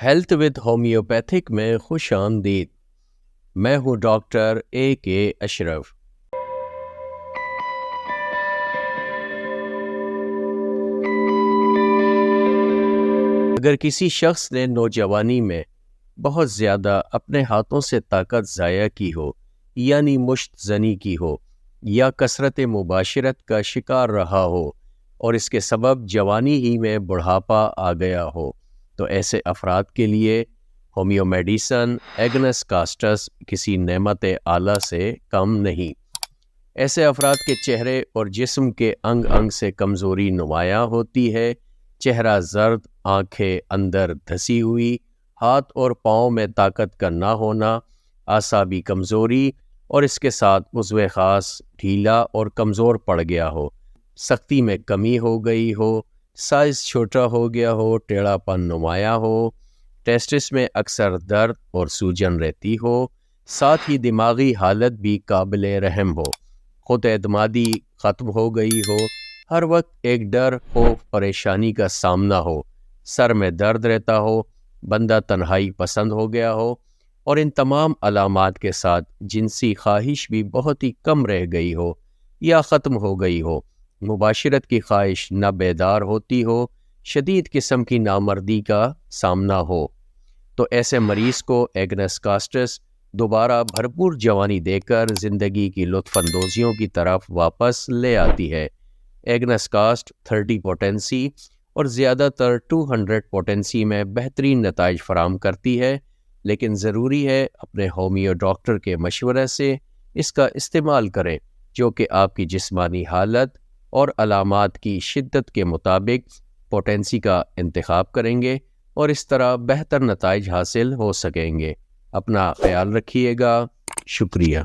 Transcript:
Health with homeopathic میں خوش آمدید۔ میں ہوں ڈاکٹر AK اشرف۔ اگر کسی شخص نے نوجوانی میں بہت زیادہ اپنے ہاتھوں سے طاقت ضائع کی ہو، یعنی مشت زنی کی ہو، یا کثرت مباشرت کا شکار رہا ہو اور اس کے سبب جوانی ہی میں بڑھاپا آ گیا ہو، تو ایسے افراد کے لیے ہومیو میڈیسن ایگنس کاسٹس کسی نعمت اعلیٰ سے کم نہیں۔ ایسے افراد کے چہرے اور جسم کے انگ انگ سے کمزوری نمایاں ہوتی ہے، چہرہ زرد، آنکھیں اندر دھسی ہوئی، ہاتھ اور پاؤں میں طاقت کا نہ ہونا، اعصابی کمزوری اور اس کے ساتھ عضو خاص ڈھیلا اور کمزور پڑ گیا ہو، سختی میں کمی ہو گئی ہو، سائز چھوٹا ہو گیا ہو، ٹیڑھا پن نمایاں ہو، ٹیسٹس میں اکثر درد اور سوجن رہتی ہو، ساتھ ہی دماغی حالت بھی قابل رحم ہو، خود اعتمادی ختم ہو گئی ہو، ہر وقت ایک ڈر، خوف، پریشانی کا سامنا ہو، سر میں درد رہتا ہو، بندہ تنہائی پسند ہو گیا ہو، اور ان تمام علامات کے ساتھ جنسی خواہش بھی بہت ہی کم رہ گئی ہو یا ختم ہو گئی ہو، مباشرت کی خواہش نہ بیدار ہوتی ہو، شدید قسم کی نامردی کا سامنا ہو، تو ایسے مریض کو ایگنس کاسٹس دوبارہ بھرپور جوانی دے کر زندگی کی لطف اندوزیوں کی طرف واپس لے آتی ہے۔ ایگنس کاسٹ 30 پوٹینسی اور زیادہ تر 200 پوٹینسی میں بہترین نتائج فراہم کرتی ہے، لیکن ضروری ہے اپنے ہومیو ڈاکٹر کے مشورے سے اس کا استعمال کریں، جو کہ آپ کی جسمانی حالت اور علامات کی شدت کے مطابق پوٹینسی کا انتخاب کریں گے اور اس طرح بہتر نتائج حاصل ہو سکیں گے۔ اپنا خیال رکھیے گا۔ شکریہ۔